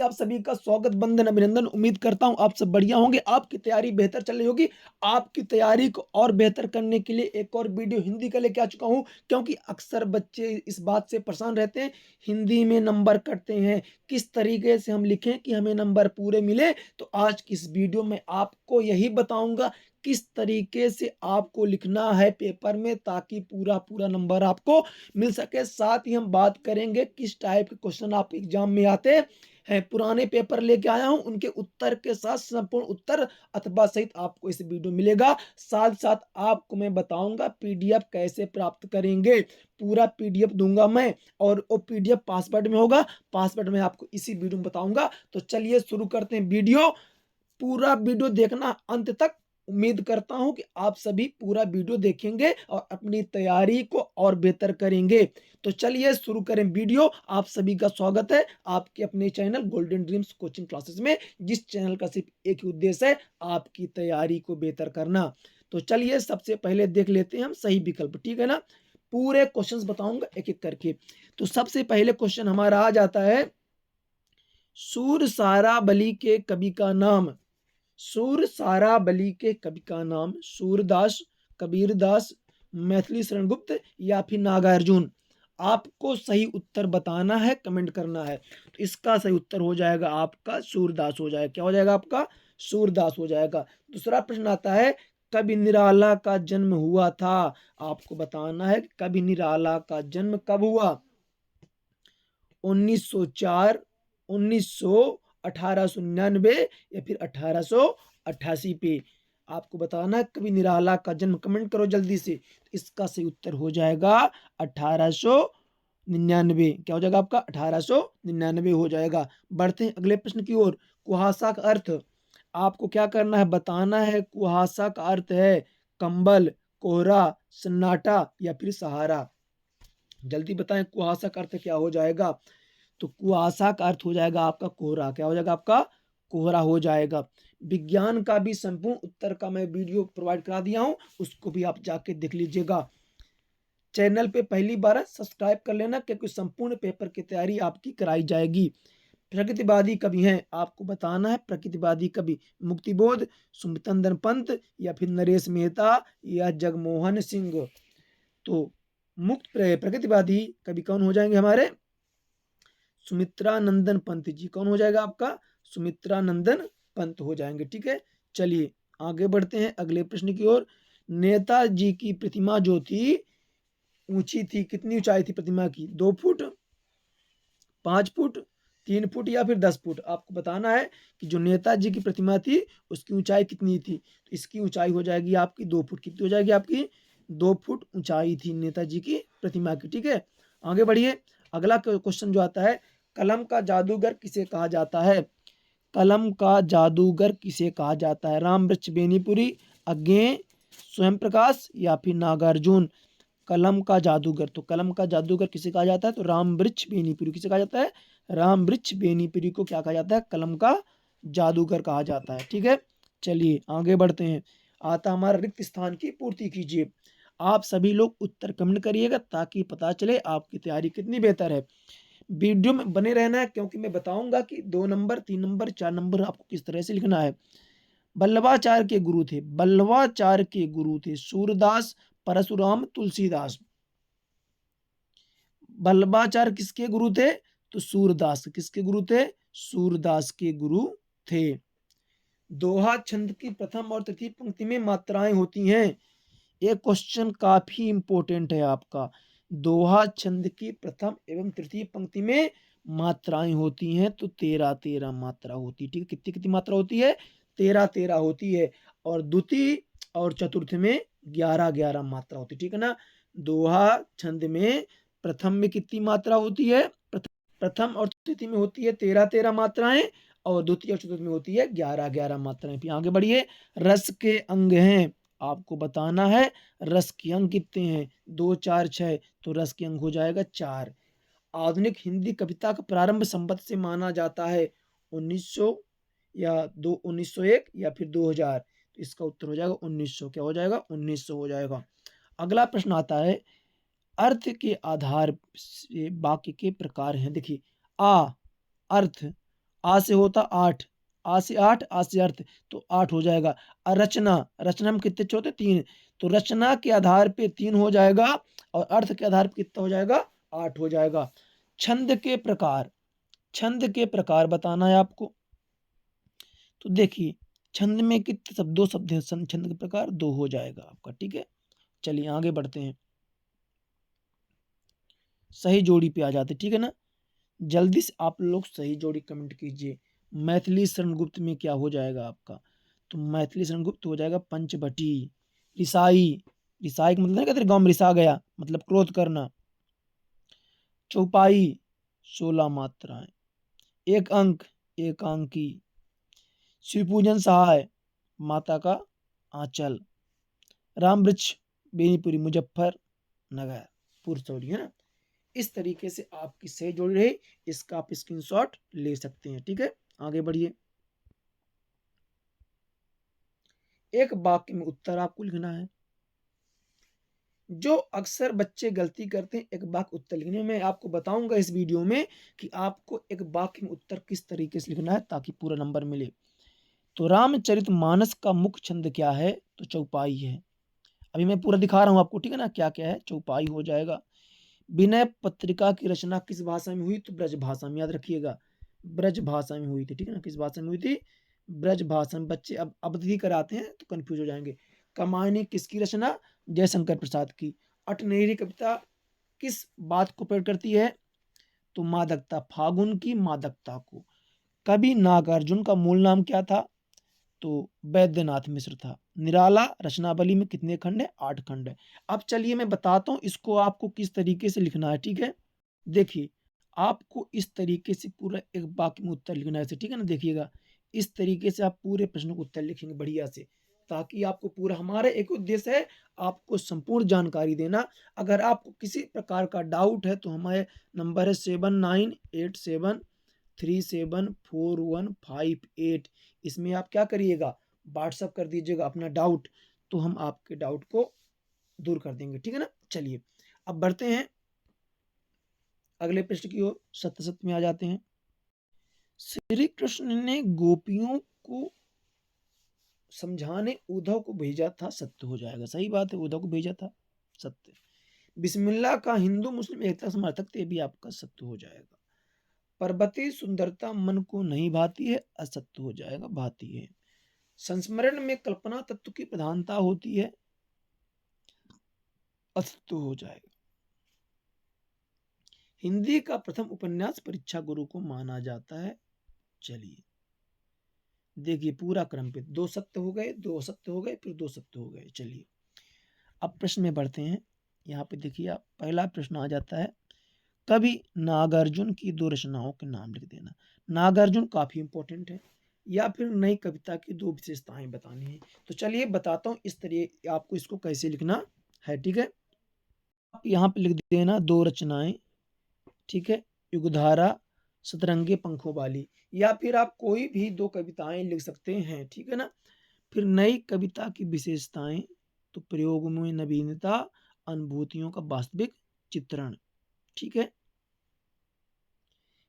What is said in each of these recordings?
आप सभी का स्वागत, बंदन, अभिनंदन। उम्मीद करता हूं आप सब बढ़िया होंगे, आपकी तैयारी बेहतर चल रही होगी। आपकी तैयारी को और बेहतर करने के लिए एक और वीडियो हिंदी का लेके आ चुका हूं, क्योंकि अक्सर बच्चे इस बात से परेशान रहते हैं, हिंदी में नंबर कटते हैं, किस तरीके से हम लिखें कि हमें नंबर पूरे मिले। तो आज की इस वीडियो में आपको यही बताऊंगा किस तरीके से आपको लिखना है पेपर में, ताकि पूरा पूरा नंबर आपको मिल सके। साथ ही हम बात करेंगे किस टाइप के क्वेश्चन आप एग्जाम में आते हैं। पुराने पेपर लेके आया हूं, उनके उत्तर के साथ संपूर्ण उत्तर अथवा सहित आपको इस वीडियो मिलेगा। साथ साथ आपको मैं बताऊंगा पीडीएफ कैसे प्राप्त करेंगे, पूरा पीडीएफ दूंगा मैं, और वो पीडीएफ पासवर्ड में होगा। पासवर्ड में आपको इसी वीडियो में बताऊंगा। तो चलिए शुरू करते हैं वीडियो। पूरा वीडियो देखना अंत तक। उम्मीद करता हूं कि आप सभी पूरा वीडियो देखेंगे और अपनी तैयारी को और बेहतर करेंगे। तो चलिए शुरू करें वीडियो। आप सभी का स्वागत है आपके अपने channel golden dreams coaching classes में, जिस चैनल का सिर्फ एक ही उद्देश्य है, आपकी तैयारी को बेहतर करना। तो चलिए सबसे पहले देख लेते हैं हम सही विकल्प, ठीक है ना। पूरे क्वेश्चंस बताऊंगा एक एक करके। तो सबसे पहले क्वेश्चन हमारा आ जाता है, सूर सारा बली के कवि का नाम। सूर सारा बली के कवि का नाम सूरदास, कबीरदास, मैथिली शरण गुप्त या फिर नागार्जुन। आपको सही उत्तर बताना है, कमेंट करना है। तो इसका सही उत्तर हो जाएगा आपका सूरदास हो जाएगा। क्या हो जाएगा आपका? सूरदास हो जाएगा। दूसरा प्रश्न आता है, कवि निराला का जन्म हुआ था। आपको बताना है कवि निराला का जन्म कब हुआ। 1904, 1900, 1899 या फिर 1888 पे। आपको बताना है कवि निराला का जन्म। कमेंट करो जल्दी से। इसका सही उत्तर हो जाएगा 1899। क्या हो जाएगा आपका? 1899 हो जाएगा। बढ़ते हैं अगले प्रश्न की ओर। कुहासा का अर्थ आपको क्या करना है, बताना है। कुहासा का अर्थ है कंबल, कोहरा, सन्नाटा या फिर सहारा। जल्दी बताएं कुहासा का अर्थ क्या हो जाएगा। तो कुआसा का अर्थ हो जाएगा आपका कोहरा। क्या हो जाएगा आपका? कोहरा हो जाएगा। विज्ञान का भी संपूर्ण उत्तर का मैं वीडियो प्रोवाइड करा दिया हूं, उसको भी आप जाके देख लीजिएगा। चैनल पे पहली बार है, सब्सक्राइब कर लेना, क्योंकि संपूर्ण पेपर की तैयारी आपकी कराई जाएगी। प्रकृतिवादी कवि हैं, आपको बताना है प्रकृतिवादी कवि। मुक्तिबोध, सुमितंदन पंत या फिर नरेश मेहता या जगमोहन सिंह। तो मुक्त प्रकृतिवादी कवि कौन हो जाएंगे हमारे? सुमित्रा नंदन पंत जी। कौन हो जाएगा आपका? सुमित्रा नंदन पंत हो जाएंगे। ठीक है, चलिए आगे बढ़ते हैं अगले प्रश्न की ओर। नेताजी की प्रतिमा जो थी ऊंची थी, कितनी ऊंचाई थी प्रतिमा की? 2 फुट, 5 फुट, 3 फुट या फिर 10 फुट। आपको बताना है कि जो नेताजी की प्रतिमा थी उसकी ऊंचाई कितनी थी। तो इसकी ऊंचाई हो जाएगी आपकी 2 फुट। कितनी हो जाएगी आपकी? 2 फुट ऊंचाई थी नेताजी की प्रतिमा की। ठीक है, आगे बढ़िए। अगला क्वेश्चन जो आता है, कलम का जादूगर किसे कहा जाता है। कलम का जादूगर किसे कहा जाता है? राम वृक्ष बेनीपुरी, अज्ञे, स्वयं प्रकाश या फिर नागार्जुन। कलम का जादूगर, तो कलम का जादूगर किसे कहा जाता है? तो राम वृक्ष बेनीपुरी। किसे कहा जाता है? राम वृक्ष बेनीपुरी को क्या कहा जाता है? कलम का जादूगर कहा जाता है। ठीक है, चलिए आगे बढ़ते हैं। आता हमारा रिक्त स्थान की पूर्ति कीजिए। आप सभी लोग उत्तर कमेंट करिएगा, ताकि पता चले आपकी तैयारी कितनी बेहतर है। वीडियो में बने रहना है, क्योंकि मैं बताऊंगा कि 2 नंबर, 3 नंबर, 4 नंबर आपको किस तरह से लिखना है। बल्लभाचार्य के गुरु थे, बल्लभाचार्य के गुरु थे सूरदास, परशुराम, तुलसीदास। बल्लभाचार्य किसके गुरु थे? तो सूरदास। किसके गुरु थे? सूरदास के गुरु थे। दोहा छंद की प्रथम और तृतीय पंक्ति में मात्राएं होती हैं। ये क्वेश्चन काफी इंपॉर्टेंट है आपका। दोहा छंद की प्रथम एवं तृतीय पंक्ति में मात्राएं होती हैं, तो 13-13 मात्रा होती है। ठीक है, कितनी कितनी मात्रा होती है? 13-13 होती है। और द्वितीय और चतुर्थ में 11-11 मात्रा होती है। ठीक है ना। दोहा छंद में प्रथम में कितनी मात्रा होती है? प्रथम और तृतीय में होती है 13-13 मात्राएं, और द्वितीय और चतुर्थ में होती है 11-11 मात्राएं। फिर आगे बढ़िए। रस के अंग हैं, आपको बताना है रस के अंग कितने हैं। 2, 4, 6। तो रस के अंग हो जाएगा 4। आधुनिक हिंदी कविता का प्रारंभ संवत से माना जाता है 1900 या 1901 या फिर 2000। तो इसका उत्तर हो जाएगा 1900। क्या हो जाएगा? 1900 हो जाएगा। अगला प्रश्न आता है, अर्थ के आधार से वाक्य के प्रकार हैं। देखिए, आ अर्थ, आ से होता 8, आ से 8, आ से अर्थ, तो 8 हो जाएगा। और रचना, रचना में कितने होते 3, तो रचना के आधार पे 3 हो जाएगा और अर्थ के आधार पे कितना हो जाएगा 8 हो जाएगा। छंद के प्रकार, छंद के प्रकार बताना है आपको। तो देखिए छंद में कितने शब्द, 2 शब्द हैं, छंद के प्रकार 2 हो जाएगा आपका, ठीक है। चलिए आगे बढ़ते हैं, सही जोड़ी पे आ जाते, ठीक है ना। जल्दी से आप लोग सही जोड़ी कमेंट कीजिए। मैथिली शरणगुप्त में क्या हो जाएगा आपका, तो मैथिली शरणगुप्त हो जाएगा पंचवटी। रिसाई, रिसाई का मतलब नहीं कहते गांव में रिसा गया, मतलब क्रोध करना। चौपाई 16 मात्राएं। एक अंक, एकांकी। शिवपूजन सहाय, माता का आंचल। राम वृक्ष, बेनीपुरी मुजफ्फर नगर पुरसौली, है ना। इस तरीके से आपकी सही जोड़ी रही, इसका आप स्क्रीनशॉट ले सकते हैं, ठीक है। आगे बढ़िए, एक वाक्य में उत्तर आपको लिखना है। जो अक्सर बच्चे गलती करते हैं एक वाक्य उत्तर लिखने में, आपको बताऊंगा इस वीडियो में कि आपको एक वाक्य में उत्तर किस तरीके से लिखना है ताकि पूरा नंबर मिले। तो रामचरितमानस का मुख्य छंद क्या है, तो चौपाई है। अभी मैं पूरा दिखा रहा हूं आपको, ठीक है ना, क्या क्या है, चौपाई हो जाएगा। विनय पत्रिका की रचना किस भाषा में हुई, तो ब्रज भाषा में, याद रखिएगा ब्रज भाषा में हुई थी, ठीक है ना। किस भाषा में हुई थी, ब्रज भाषा में। बच्चे अब अवधि कराते हैं तो कंफ्यूज हो जाएंगे। कमायनी किसकी रचना, जयशंकर प्रसाद की। अठनेरी कविता किस बात को प्रकट करती है, तो मादकता, फागुन की मादकता को। कवि नागार्जुन का मूल नाम क्या था, तो वैद्यनाथ मिश्र था। निराला रचनावली में कितने खंड है, 8 खंड है। अब चलिए मैं बताता हूँ इसको आपको किस तरीके से लिखना है, ठीक है। देखिए आपको इस तरीके से पूरा एक वाक्य में उत्तर लिखना है, ठीक है ना। देखिएगा इस तरीके से आप पूरे प्रश्न को उत्तर लिखेंगे बढ़िया से, ताकि आपको पूरा, हमारा एक उद्देश्य है आपको संपूर्ण जानकारी देना। अगर आपको किसी प्रकार का डाउट है तो हमारे नंबर है 7987374158। इसमें आप क्या करिएगा, व्हाट्सअप कर दीजिएगा अपना डाउट, तो हम आपके डाउट को दूर कर देंगे, ठीक है ना। चलिए अब बढ़ते हैं अगले प्रश्न की ओर, सत्य सत्य में आ जाते हैं। श्री कृष्ण ने गोपियों को समझाने उद्धव को भेजा था, सत्य हो जाएगा, सही बात है, उद्धव को भेजा था, सत्य। बिस्मिल्लाह का हिंदू मुस्लिम एकता समर्थक थे, भी आपका सत्य हो जाएगा। पर्वती सुंदरता मन को नहीं भाती है, असत्य हो जाएगा, भाती है। संस्मरण में कल्पना तत्व की प्रधानता होती है, असत्य हो जाएगा। हिंदी का प्रथम उपन्यास परीक्षा गुरु को माना जाता है। चलिए देखिए पूरा क्रम पे, 2 सत्य हो गए, 2 असत्य हो गए, फिर 2 सत्य हो गए। चलिए अब प्रश्न में बढ़ते हैं। यहाँ पे देखिए आप, पहला प्रश्न आ जाता है, कवि नागार्जुन की 2 रचनाओं के नाम लिख देना। नागार्जुन काफी इंपॉर्टेंट है, या फिर नई कविता की 2 विशेषताएं बतानी है। तो चलिए बताता हूँ इस तरीके आपको इसको कैसे लिखना है, ठीक है। आप यहाँ पे लिख देना 2 रचनाएं, ठीक है। युगधारा, सतरंगे पंखों वाली, या फिर आप कोई भी 2 कविताएं लिख सकते हैं, ठीक है ना। फिर नई कविता की विशेषताएं, तो प्रयोग में नवीनता, अनुभूतियों का वास्तविक चित्रण, ठीक है।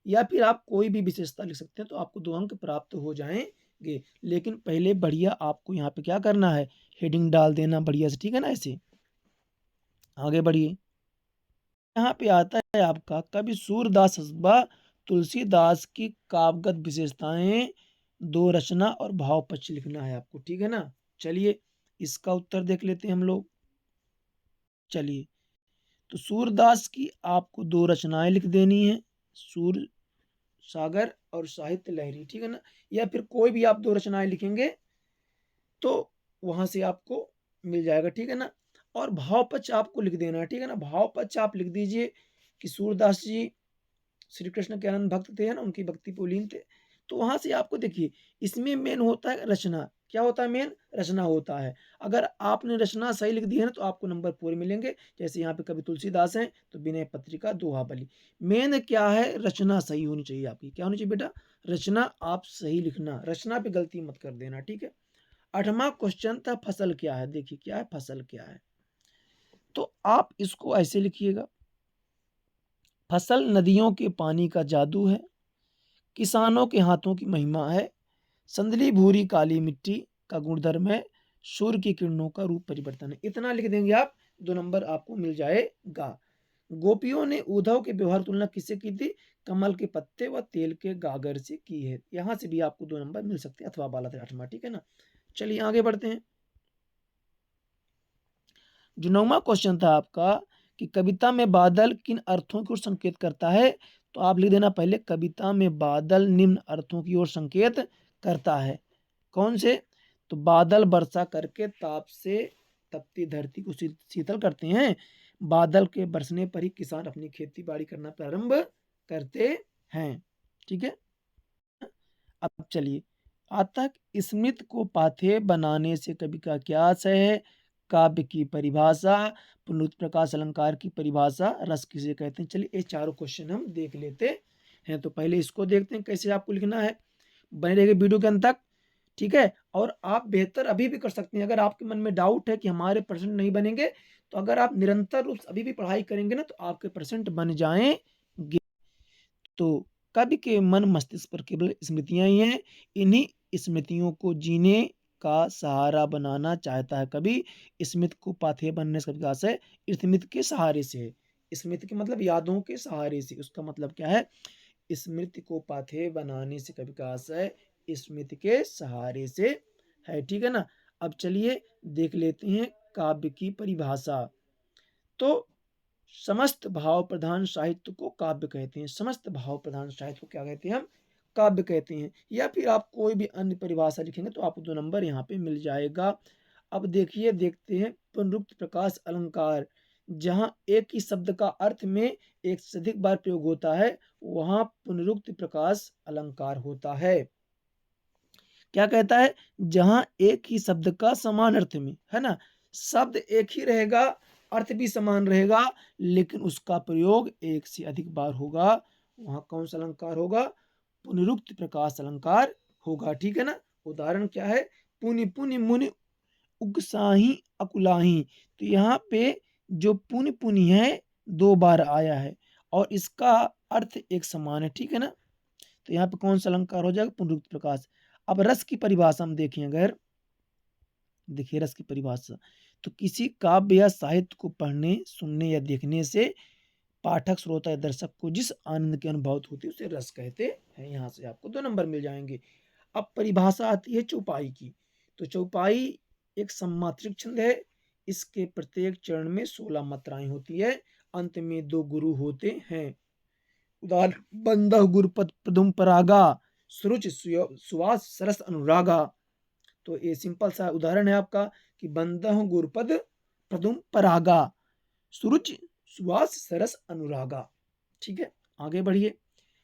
या फिर आप कोई भी विशेषता लिख सकते हैं, तो आपको 2 अंक प्राप्त हो जाएंगे। लेकिन पहले बढ़िया आपको यहाँ पे क्या करना है, हेडिंग डाल देना बढ़िया से, ठीक है ना। ऐसे आगे बढ़िए, यहाँ पे आता है आपका, कवि सूरदास हसबा तुलसीदास की काव्यगत विशेषताएं, 2 रचना और भाव पक्ष लिखना है आपको, ठीक है ना। चलिए इसका उत्तर देख लेते हैं हम लोग। चलिए तो सूरदास की आपको 2 रचनाएं लिख देनी है, सूर सागर और साहित्य लहरी, ठीक है ना। या फिर कोई भी आप 2 रचनाएं लिखेंगे तो वहां से आपको मिल जाएगा, ठीक है ना। और भाव पक्ष आपको लिख देना है, ठीक है ना। भाव पक्ष आप लिख दीजिए कि सूरदास जी श्री कृष्ण के अनंत भक्त थे, ना, उनकी भक्ति पुलीन थे। तो वहां से आपको देखिए, इसमें मेन होता है रचना, क्या होता है, मेन रचना होता है। अगर आपने रचना सही लिख दी है ना, तो आपको नंबर पूरे मिलेंगे। जैसे यहाँ पे कवि तुलसीदास हैं तो विनय पत्रिका, दोहाबली। मेन क्या है, रचना सही होनी चाहिए आपकी, क्या होनी चाहिए बेटा, रचना आप सही लिखना, रचना पे गलती मत कर देना, ठीक है। 8वां क्वेश्चन था फसल क्या है। देखिए क्या है, फसल क्या है, तो आप इसको ऐसे लिखिएगा, फसल नदियों के पानी का जादू है, किसानों के हाथों की महिमा है, संदली भूरी काली मिट्टी का गुणधर्म है, सूर्य की किरणों का रूप परिवर्तन है। इतना लिख देंगे आप, 2 नंबर आपको मिल जाएगा। गोपियों ने उद्धव के व्यवहार की तुलना किससे की थी? कमल के पत्ते व तेल के गागर से की है। यहां से भी आपको 2 नंबर मिल सकते हैं, अथवा बाला 8वां, ठीक है ना। चलिए आगे बढ़ते हैं। जो 9वां क्वेश्चन था आपका कि कविता में बादल किन अर्थों की ओर संकेत करता है? तो आप लिख देना पहले, कविता में बादल निम्न अर्थों की ओर संकेत करता है। कौन से? तो बादल वर्षा करके ताप से तपती धरती को शीतल करते हैं। बादल के बरसने पर ही किसान अपनी खेती बाड़ी करना प्रारंभ करते हैं। ठीक है। अब चलिए, आता स्मृत को पाथेय बनाने से कवि का क्या आशय है? काव्य की परिभाषा, पुनरुक्त प्रकाश अलंकार की परिभाषा, रस किसे कहते हैं। चलिए ये चारों क्वेश्चन हम देख लेते हैं। तो पहले इसको देखते हैं कैसे आपको लिखना है। बने रहिए वीडियो के अंत तक, ठीक है। और आप बेहतर अभी भी कर सकते हैं, अगर आपके मन में डाउट है कि हमारे परसेंट नहीं बनेंगे, तो अगर आप निरंतर रूप से अभी भी पढ़ाई करेंगे ना, तो आपके परसेंट बन जाएंगे। तो कवि के मन मस्तिष्क पर केवल स्मृतियां ही हैं। इन्हीं स्मृतियों को जीने का सहारा बनाना चाहता है कवि। स्मृति को पाथेय बनने से कवि का आशय स्मृति के सहारे से है। स्मृति के मतलब यादों के सहारे से, उसका मतलब क्या है? स्मृति को पाथेय बनाने से कवि का आशय स्मृति के सहारे से है, ठीक है ना। अब चलिए देख लेते हैं काव्य की परिभाषा। तो समस्त भाव प्रधान साहित्य को काव्य कहते हैं। समस्त भाव प्रधान साहित्य को क्या कहते हैं? हम काव्य कहते हैं। या फिर आप कोई भी अन्य परिभाषा लिखेंगे तो आपको 2 नंबर यहाँ पे मिल जाएगा। अब देखिए, देखते हैं पुनरुक्त प्रकाश अलंकार। जहां एक ही शब्द का अर्थ में एक से अधिक बार प्रयोग होता है, वहां पुनरुक्त प्रकाश अलंकार होता है। क्या कहता है? जहां एक ही शब्द का समान अर्थ में, है ना, शब्द एक ही रहेगा, अर्थ भी समान रहेगा, लेकिन उसका प्रयोग एक से अधिक बार होगा, वहां कौन सा अलंकार होगा? पुनरुक्त प्रकाश अलंकार होगा, ठीक है ना। उदाहरण क्या है? पुनि पुनि मुनि उगसाही अकुलाही। तो यहाँ पे जो पुनि पुनि है 2 बार आया है और इसका अर्थ एक समान है, ठीक है ना। तो यहाँ पे कौन सा अलंकार हो जाएगा? पुनरुक्त प्रकाश। अब रस की परिभाषा हम देखें, अगर देखिए रस की परिभाषा, तो किसी काव्य या साहित्य को पढ़ने, सुनने या देखने से पाठक, श्रोता या दर्शक को जिस आनंद की अनुभूति होती है उसे रस कहते हैं। यहाँ से आपको 2 नंबर मिल जाएंगे। अब परिभाषा आती है चौपाई की। तो चौपाई एक सम्मात्रिक छंद है। इसके प्रत्येक चरण में 16 मात्राएं होती है, अंत में 2 गुरु होते हैं। उदाहरण, बंदह गुरुपद प्रदुम परागा, सुरुचि सुवास सरस अनुरागा। तो ये सिंपल सा उदाहरण है आपका कि बंदह गुरुपद प्रदुम परागा, सुरुचि सुवास सरस अनुरागा। ठीक है, आगे बढ़िए।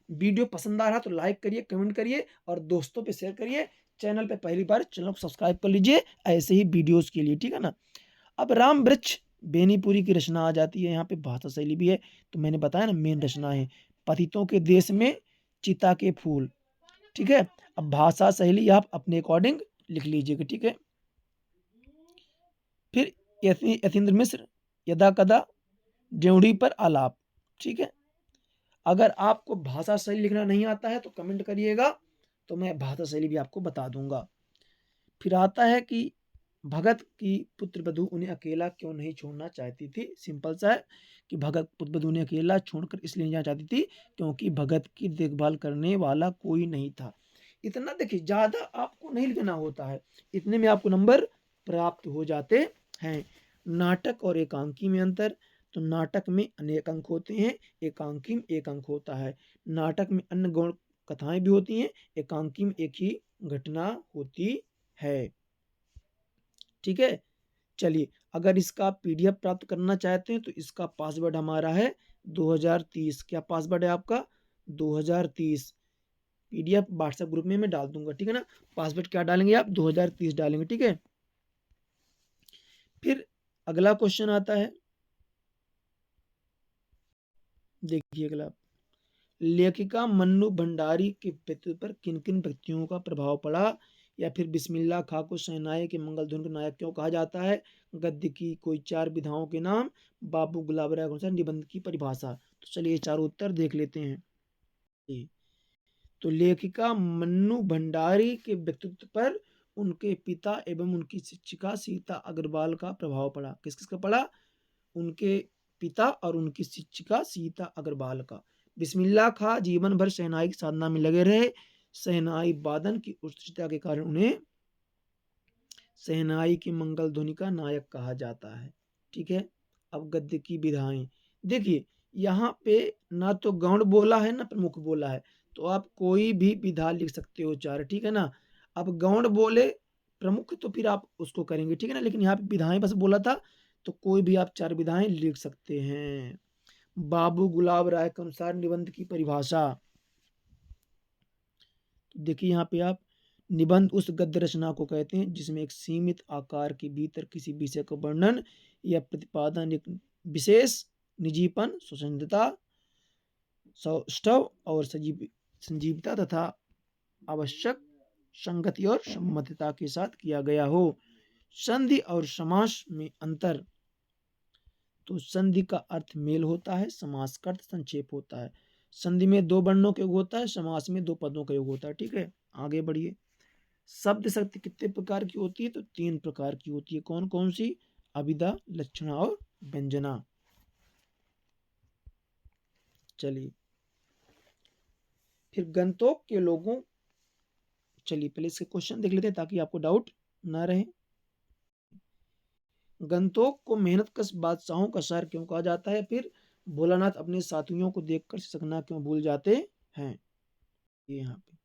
वीडियो पसंद आ रहा तो लाइक करिए, कमेंट करिए और दोस्तों पे शेयर करिए। चैनल पे पहली बार, चैनल को सब्सक्राइब कर लीजिए ऐसे ही वीडियोस के लिए, ठीक है ना। अब राम वृक्ष बेनीपुरी की रचना आ जाती है। यहाँ पे भाषा शैली भी है, तो मैंने बताया ना मेन रचना है पतितों के देश में चिता के फूल, ठीक है। अब भाषा शैली आप अपने अकॉर्डिंग लिख लीजिएगा, ठीक है। फिर यतीन्द्र मिश्र यदा कदा ड्योढ़ी पर आलाप, ठीक है। अगर आपको भाषा शैली लिखना नहीं आता है तो कमेंट करिएगा, तो मैं भाषा शैली भी आपको बता दूंगा। फिर आता है कि भगत की पुत्र वधू उन्हें अकेला क्यों नहीं छोड़ना चाहती थी। सिंपल सा है कि भगत पुत्र वधू ने अकेला छोड़कर इसलिए नहीं जाना चाहती थी क्योंकि भगत की देखभाल करने वाला कोई नहीं था। इतना देखिए, ज्यादा आपको नहीं लिखना होता है, इतने में आपको नंबर प्राप्त हो जाते हैं। नाटक और एकांकी में अंतर। तो नाटक में अनेक अंक होते हैं, एकांकी में एक अंक होता है। नाटक में अन्य गौण कथाएं भी होती हैं, एकांकी में एक ही घटना होती है, ठीक है। चलिए, अगर इसका पीडीएफ प्राप्त करना चाहते हैं तो इसका पासवर्ड हमारा है 2030। क्या पासवर्ड है आपका? 2030। पीडीएफ व्हाट्सएप ग्रुप में मैं डाल दूंगा, ठीक है ना। पासवर्ड क्या डालेंगे आप? 2030 डालेंगे, ठीक है। फिर अगला क्वेश्चन आता है, देखिए अगला, लेखिका मन्नू भंडारी के व्यक्तित्व पर किन किन व्यक्तियों का प्रभाव पड़ा? या फिर बिस्मिल्लाह खां को शहनाई के मंगल धुन का नायक क्यों कहा जाता है? गद्य की कोई 4 विधाओं के नाम। बाबू गुलाब राय के अनुसार निबंध की परिभाषा। तो चलिए ये चारों उत्तर देख लेते हैं। तो लेखिका मन्नू भंडारी के व्यक्तित्व पर उनके पिता एवं उनकी शिक्षिका सीता अग्रवाल का प्रभाव पड़ा। किस किसका पड़ा? उनके पिता और उनकी शिक्षिका सीता अग्रवाल का। बिस्मिल्लाह खां जीवन भर शहनाई की साधना में लगे रहे। शहनाई वादन की उत्कृष्टता के कारण उन्हें शहनाई की मंगल ध्वनि का नायक कहा जाता है। ठीक है, अब गद्य की विधाएं देखिए, यहाँ पे ना तो गौण बोला है ना प्रमुख बोला है, तो आप कोई भी विधा लिख सकते हो चार। ठीक है ना, अब गौण बोले प्रमुख तो फिर आप उसको करेंगे। ठीक है ना, लेकिन यहाँ पे विधाएं बस बोला था तो कोई भी आप चार विधाएं लिख सकते हैं। बाबू गुलाब राय के अनुसार निबंध की परिभाषा देखिए, यहाँ पे आप निबंध उस गद्य रचना को कहते हैं जिसमें एक सीमित आकार के भीतर किसी विषय का वर्णन या प्रतिपादन, एक विशेष निजीपन, स्वतंत्रता, सौष्ठव और संजीवता तथा आवश्यक संगति और सम्मतता के साथ किया गया हो। संधि और समास में अंतर, तो संधि का अर्थ मेल होता है, समास का अर्थ संक्षेप होता है। संधि में दो वर्णों का योग होता है, समास में दो पदों का योग होता है। ठीक है, आगे बढ़िए। शब्द शक्ति कितने प्रकार की होती है? तो तीन प्रकार की होती है। कौन कौन सी? अभिधा, लक्षणा और व्यंजना। चलिए, फिर गंतोक के लोगों, चलिए पहले इसके क्वेश्चन देख लेते हैं ताकि आपको डाउट ना रहे। गंतोक को मेहनत कश बादशाहों का शहर क्यों कहा जाता है? फिर भोलानाथ अपने साथियों को देखकर सिसकना क्यों भूल जाते हैं? ये यहाँ पे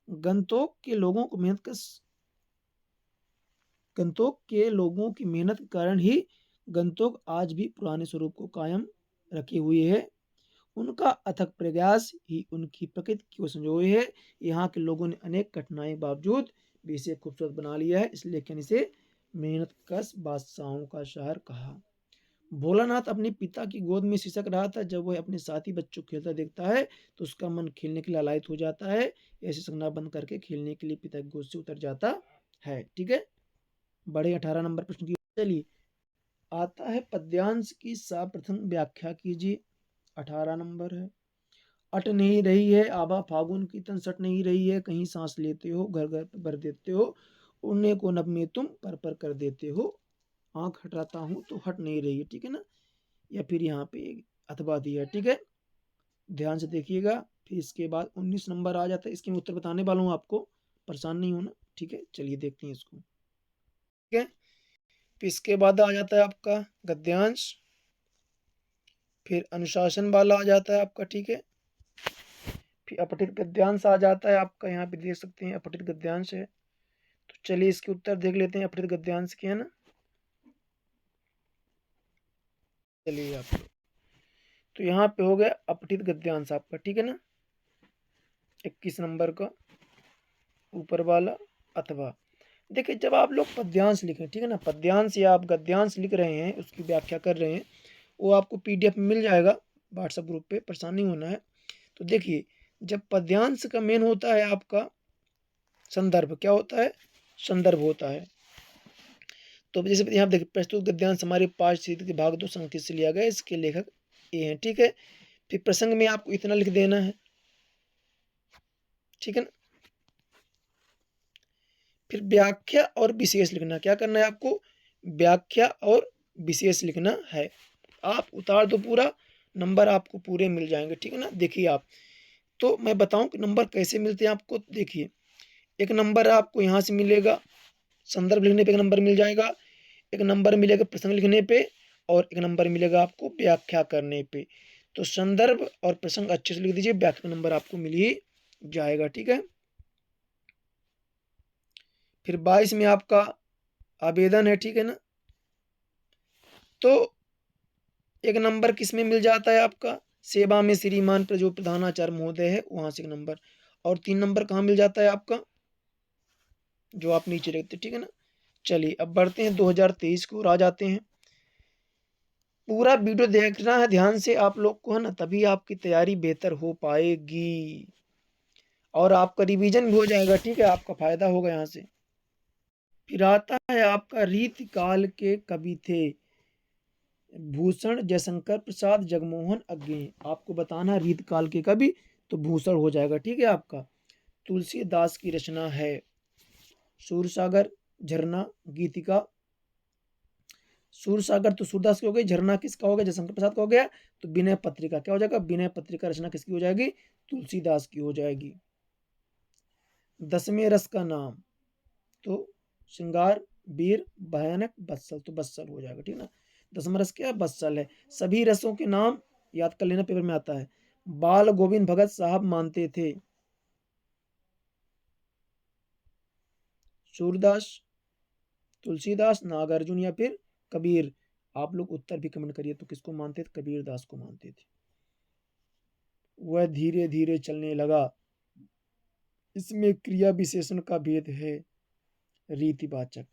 गंतोक के लोगों को गंतोक के लोगों की मेहनत के कारण ही गंतोक आज भी पुराने स्वरूप को कायम रखे हुए है। उनका अथक प्रयास ही उनकी प्रकृति को संजोए है। यहाँ के लोगों ने अनेक कठिनाई के बावजूद भी इसे खूबसूरत बना लिया है, इसलिए क्या इसे मेहनत कश बादशाहों का शहर कहा। भोलानाथ अपने पिता की गोद में सिसक रहा था। जब वह अपने साथी बच्चों को खेलता देखता है तो उसका मन खेलने के लिए लालायित हो जाता है। ऐसे सिसकना बंद करके खेलने के लिए पिता की गोद से उतर जाता है। ठीक है, बड़े 18 नंबर प्रश्न की। चलिए, आता है पद्यांश की सर्वप्रथम व्याख्या कीजिए। 18 नंबर है। अट नहीं रही है आभा फागुन की, तन सट नहीं रही है, कहीं सांस लेते हो, घर घर भर देते हो, उड़ने को नभ में तुम पर कर देते हो, आंख हटाता हूं तो हट नहीं रही है। ठीक है ना, या फिर यहाँ पे अथवा दिया है। ठीक है, ध्यान से देखिएगा। फिर इसके बाद 19 नंबर आ जाता है, इसके मैं उत्तर बताने वाला हूँ, आपको परेशान नहीं होना। ठीक है, चलिए देखते हैं इसको। ठीक है, फिर इसके बाद आ जाता है आपका गद्यांश, फिर अनुशासन वाला आ जाता है आपका। ठीक है, फिर अपठित गद्यांश आ जाता है आपका, यहाँ पे देख सकते हैं अपठित गद्यांश है। तो चलिए इसके उत्तर देख लेते हैं अपठित गद्यांश के, है ना। चलिए आप, तो यहाँ पे हो गया अपठित गद्यांश आपका। ठीक है ना, 21 नंबर का ऊपर वाला। अथवा देखिए, जब आप लोग पद्यांश लिखें, ठीक है ना, पद्यांश या आप गद्यांश लिख रहे हैं, उसकी व्याख्या कर रहे हैं, वो आपको PDF में मिल जाएगा व्हाट्सएप ग्रुप पे, परेशान नहीं होना है। तो देखिए, जब पद्यांश का मेन होता है आपका संदर्भ, क्या होता है? संदर्भ होता है। तो जैसे यहाँ देखिए, प्रस्तुत गद्यांश हमारे पाठ्यपुस्तक के भाग 2 संकेत से लिया गया, इसके लेखक ये हैं। ठीक है, फिर प्रसंग में आपको इतना लिख देना है। ठीक है ना, फिर व्याख्या और विशेष लिखना, क्या करना है आपको? व्याख्या और विशेष लिखना है। आप उतार दो पूरा, नंबर आपको पूरे मिल जाएंगे। ठीक है ना, देखिए आप, तो मैं बताऊं कि नंबर कैसे मिलते हैं आपको। देखिए, एक नंबर आपको यहाँ से मिलेगा संदर्भ लिखने पे, एक नंबर मिल जाएगा, एक नंबर मिलेगा प्रसंग लिखने पे, और एक नंबर मिलेगा आपको व्याख्या करने पे। तो संदर्भ और प्रसंग अच्छे से लिख दीजिए, व्याख्या नंबर आपको मिल ही जाएगा। ठीक है, फिर 22 में आपका आवेदन है। ठीक है ना, तो एक नंबर किस में मिल जाता है आपका? सेवा में श्रीमान पर जो प्रधानाचार्य महोदय है वहां से एक नंबर, और 3 नंबर कहाँ मिल जाता है आपका? जो आप नीचे लिखते। ठीक है ना, चलिए अब बढ़ते हैं 2023 को और आ जाते हैं। पूरा वीडियो देखना है ध्यान से आप लोग को, है ना, तभी आपकी तैयारी बेहतर हो पाएगी और आपका रिवीजन भी हो जाएगा। ठीक है, आपका फायदा होगा यहाँ से। फिर आता है आपका रीति काल के कवि थे भूषण जयशंकर प्रसाद जगमोहन अज्ञे। आपको बताना रीत काल के कवि तो भूषण हो जाएगा। ठीक है आपका। तुलसीदास की रचना है सूरसागर, झरना, गीतिका। सूरसागर तो सूरदास की हो गई, झरना किसका हो गया, जयशंकर प्रसाद का हो गया। तो विनय पत्रिका क्या हो जाएगा, विनय पत्रिका रचना किसकी हो जाएगी, तुलसीदास की हो जाएगी। 10वें रस का नाम, तो श्रृंगार, वीर, भयानक, बत्सल, तो बत्सल हो जाएगा। ठीक ना। 10वां रस क्या है, बत्सल है। सभी रसों के नाम याद कर लेना, पेपर में आता है। बाल गोविंद भगत साहब मानते थे सूरदास, तुलसीदास, नागार्जुन या फिर कबीर। आप लोग उत्तर भी कमेंट करिए, तो किसको मानते थे, कबीर दास को मानते थे। वह धीरे धीरे चलने लगा, इसमें क्रिया विशेषण का भेद है, रीतिवाचक,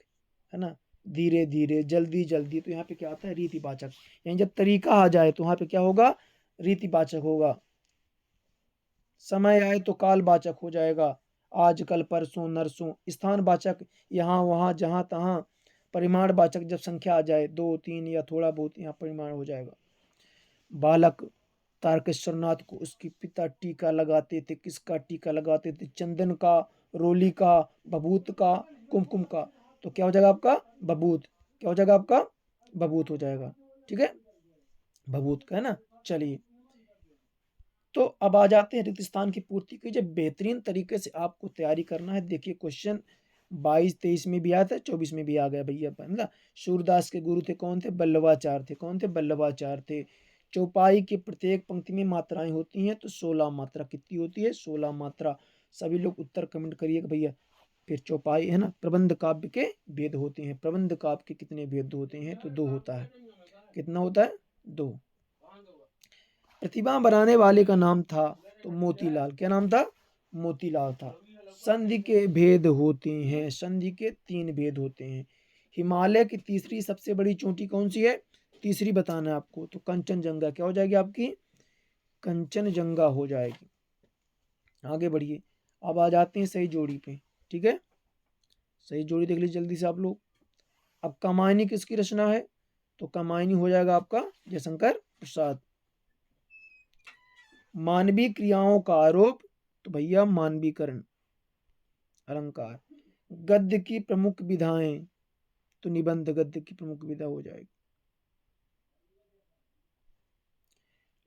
है ना। धीरे धीरे, जल्दी जल्दी, तो यहाँ पे क्या आता है, रीतिवाचक। यानी जब तरीका आ जाए तो वहां पे क्या होगा, रीतिवाचक होगा। समय आए तो कालवाचक हो जाएगा, आज कल परसों नरसों। स्थानवाचक, यहाँ वहाँ जहाँ तहाँ। परिमाणवाचक, जब संख्या आ जाए, 2 3 या थोड़ा बहुत, यहाँ परिमाण हो जाएगा। बालक, तारकेश्वर नाथ को उसके पिता टीका लगाते थे, किसका टीका लगाते थे, चंदन का, रोली का, बबूत का, कुमकुम का। तो क्या हो जाएगा आपका, बबूत। क्या हो जाएगा आपका, बबूत हो जाएगा। ठीक है, बबूत का, है ना। चलिए, तो अब आ जाते हैं रिक्त स्थान की पूर्ति की। जब बेहतरीन तरीके से आपको तैयारी करना है, देखिए क्वेश्चन 22 23 में भी आया था, 24 में भी आ गया भैया। मतलब सूरदास के गुरु थे कौन थे, बल्लभाचार्य थे। कौन थे, बल्लभाचार्य थे। चौपाई की प्रत्येक पंक्ति में मात्राएं होती हैं, तो 16 मात्रा कितनी होती है, 16 मात्रा। सभी लोग उत्तर कमेंट करिएगा भैया। फिर चौपाई, है ना। प्रबंध काव्य के भेद होते हैं, प्रबंध काव्य के कितने भेद होते हैं, तो 2 होता है। कितना होता है, 2। प्रतिभा बनाने वाले का नाम था तो मोतीलाल। क्या नाम था, मोतीलाल था। संधि के भेद होते हैं, संधि के 3 भेद होते हैं। हिमालय की तीसरी सबसे बड़ी चोटी कौन सी है, तीसरी बताना है आपको, तो कंचनजंगा। क्या हो जाएगी आपकी, कंचनजंगा हो जाएगी। आगे बढ़िए, अब आ जाते हैं सही जोड़ी पे। ठीक है, सही जोड़ी देख लीजिए जल्दी से आप लोग। अब कामायनी किसकी रचना है, तो कामायनी हो जाएगा आपका जयशंकर प्रसाद। मानवीय क्रियाओं का आरोप, तो भैया मानवीकरण, अलंकार। गद्य की प्रमुख विधाएं, तो निबंध गद्य की प्रमुख विधा हो जाएगी।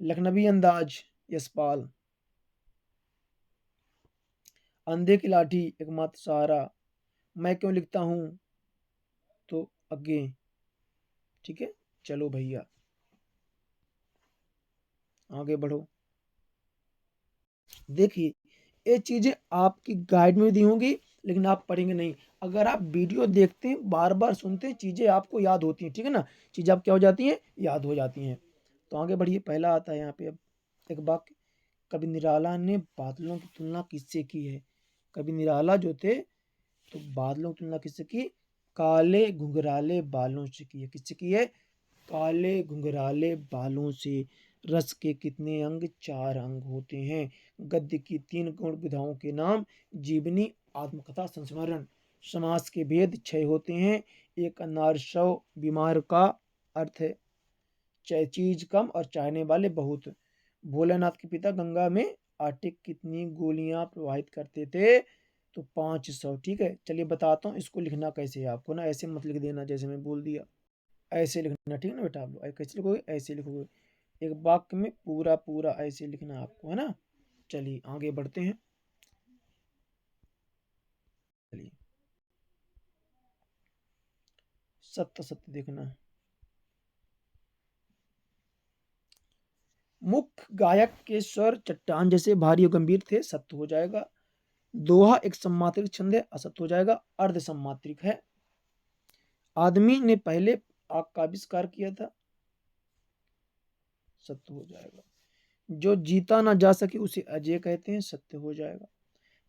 लखनवी अंदाज, यशपाल। अंधे की लाठी, एकमात्र सहारा। मैं क्यों लिखता हूं, तो अगे। ठीक है, चलो भैया आगे बढ़ो। देखिए, ये चीजें आपकी गाइड में दी होंगी, लेकिन आप पढ़ेंगे नहीं। अगर आप वीडियो देखते हैं, बार बार सुनते हैं, चीजें आपको याद होती हैं। ठीक है ना, चीजें आप क्या हो जाती हैं, याद हो जाती हैं। तो आगे बढ़िए, पहला आता है यहाँ पे। अब एक वाक्य, कवि निराला ने बादलों की तुलना किससे की है। कवि निराला जो थे, तो बादलों की तुलना किससे की, काले घुंघराले बालों से की है। किससे की है, काले घुंघराले बालों से। रस के कितने अंग, 4 अंग होते हैं। गद्य की 3 गुण विधाओं के नाम, जीवनी, आत्मकथा, संस्मरण। समास के भेद 6 होते हैं। एक अनार्षव, बीमार का अर्थ है चीज कम और चाहने वाले बहुत। भोलेनाथ के पिता गंगा में आटे कितनी गोलियां प्रवाहित करते थे, तो 500। ठीक है, चलिए बताता हूँ इसको लिखना कैसे है आपको ना। ऐसे मत लिख देना जैसे मैं बोल दिया, ऐसे लिखना। ठीक है ना बेटा, आप लोग कैसे लिखोगे, ऐसे लिखोगे। एक वाक्य में पूरा पूरा ऐसे लिखना आपको, है ना। चलिए आगे बढ़ते हैं। चलिए, सत्य सत्य देखना। मुख्य गायक के स्वर चट्टान जैसे भारी और गंभीर थे, सत्य हो जाएगा। दोहा एक सम्मात्रिक छंद है, असत्य हो जाएगा। अर्ध सम्मात्रिक है। आदमी ने पहले आग का आविष्कार किया था, सत्य हो जाएगा। जो जीता ना जा सके उसे अजय कहते हैं, सत्य हो जाएगा।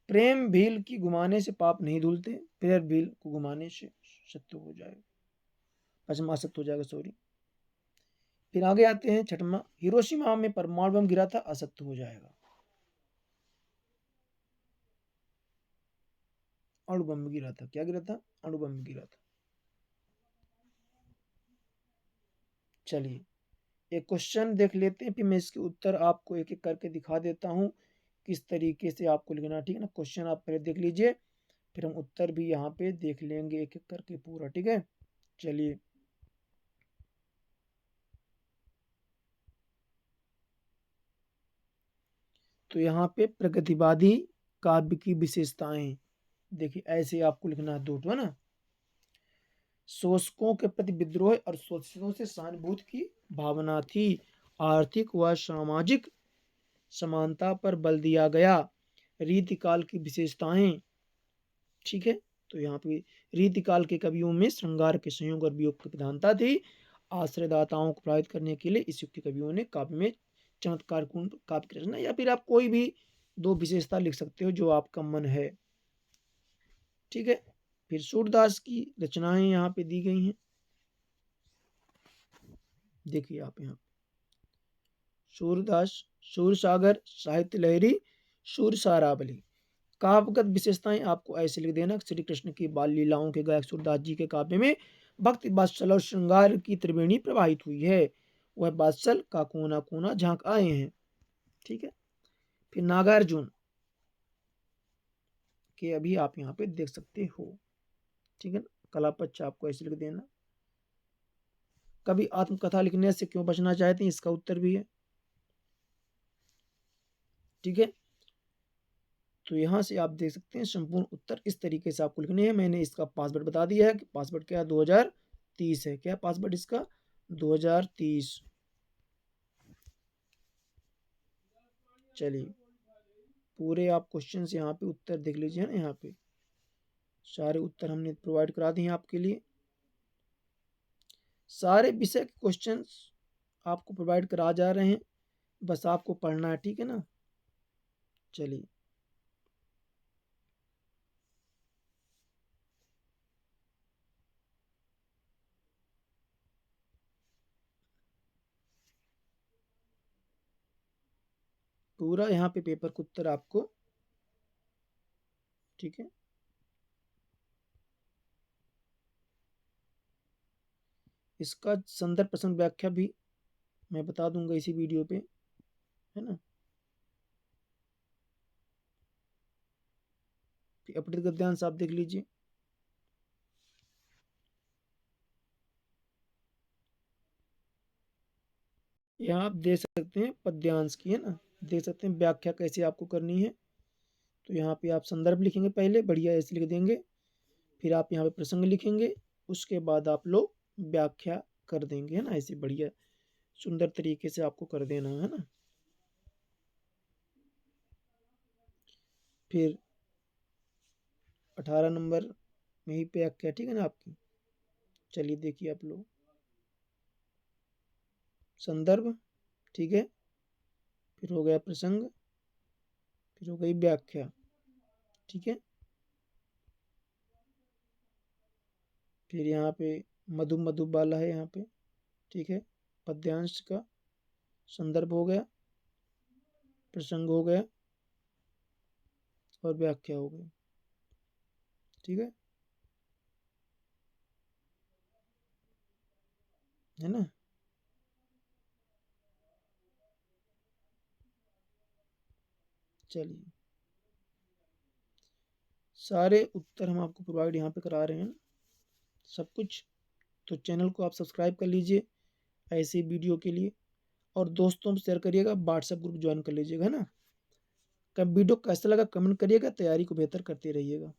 प्रेम भील की घुमाने से पाप नहीं धुलते, प्रेम भील को घुमाने से, सत्य हो जाएगा। पचमा असत्य हो जाएगा, सॉरी। फिर आगे आते हैं छठवां, हिरोशिमा में परमाणु बम गिरा था, असत्य हो जाएगा। अणु बम गिरा था, क्या गिरा था, अणु बम गिरा था। चलिए, एक क्वेश्चन देख लेते हैं, फिर मैं इसके उत्तर आपको एक एक करके दिखा देता हूं किस तरीके से आपको लिखना है, ठीक है ना। क्वेश्चन आप पहले देख लीजिए, फिर हम उत्तर भी यहाँ पे देख लेंगे एक एक करके पूरा, ठीक है। चलिए, तो यहाँ पे प्रगतिवादी काव्य की विशेषताएं, देखिए ऐसे आपको लिखना है, दो है ना। शोषकों के प्रति विद्रोह और शोषितों से सहानुभूति की भावना थी। आर्थिक व सामाजिक समानता पर बल दिया गया। रीतिकाल की विशेषताएं, ठीक है। तो यहाँ पे रीतिकाल के कवियों में श्रृंगार के संयोग और वियोग की प्रधानता थी। आश्रयदाताओं को प्रभावित करने के लिए इस युग के कवियों ने काव्य में चमत्कारपूर्ण काव्य की रचना, या फिर आप कोई भी दो विशेषता लिख सकते हो जो आपका मन है, ठीक है। फिर सूरदास की रचनाएं यहाँ पे दी गई हैं, देखिए आप यहाँ सूरदास, सूरसागर, साहित्य लहरी, सूर सारावली। काव्यगत विशेषताएं आपको ऐसे लिख देना। श्री कृष्ण की बाल लीलाओं के गायक सूरदास जी के काव्य में भक्ति, वात्सल और श्रृंगार की त्रिवेणी प्रवाहित हुई है। वह वात्सल का कोना कोना झांक आए हैं, ठीक है। फिर नागार्जुन के अभी आप यहाँ पे देख सकते हो, ठीक है ना। कलापच्च आपको ऐसे लिख देना। कभी आत्मकथा लिखने से क्यों बचना चाहते हैं, इसका उत्तर भी है, ठीक है। तो यहाँ से आप देख सकते हैं संपूर्ण उत्तर इस तरीके से आपको लिखने हैं। मैंने इसका पासवर्ड बता दिया है कि पासवर्ड क्या 2030 है। क्या पासवर्ड इसका 2030। चलिए, पूरे आप क्वेश्चन यहाँ पे उत्तर देख लीजिए ना। यहाँ पे सारे उत्तर हमने प्रोवाइड करा दिए हैं आपके लिए। सारे विषय के क्वेश्चंस आपको प्रोवाइड करा जा रहे हैं, बस आपको पढ़ना है, ठीक है ना। चलिए, पूरा यहाँ पे पेपर का उत्तर आपको, ठीक है। इसका संदर्भ प्रसंग व्याख्या भी मैं बता दूंगा इसी वीडियो पे, है ना। अपडेट गद्यांश आप देख लीजिए। यहाँ आप देख सकते हैं पद्यांश की, है ना। देख सकते हैं व्याख्या कैसे आपको करनी है। तो यहाँ पे आप संदर्भ लिखेंगे, पहले बढ़िया ऐसे लिख देंगे, फिर आप यहाँ पे प्रसंग लिखेंगे, उसके बाद आप लोग व्याख्या कर देंगे, है ना। ऐसे बढ़िया सुंदर तरीके से आपको कर देना है ना। फिर 18 नंबर में ही व्याख्या, ठीक है ना आपकी। चलिए देखिए आप लोग, संदर्भ, ठीक है, फिर हो गया प्रसंग, फिर हो गई व्याख्या, ठीक है। फिर यहाँ पे मधु मधुबाला है यहाँ पे, ठीक है। पद्यांश का संदर्भ हो गया, प्रसंग हो गया और व्याख्या हो गई, ठीक है ना। चलिए, सारे उत्तर हम आपको प्रोवाइड यहाँ पे करा रहे हैं, सब कुछ। तो चैनल को आप सब्सक्राइब कर लीजिए ऐसे वीडियो के लिए, और दोस्तों में शेयर करिएगा, व्हाट्सएप ग्रुप ज्वाइन कर लीजिएगा, है ना। कब वीडियो कैसा लगा कमेंट करिएगा, तैयारी को बेहतर करते रहिएगा।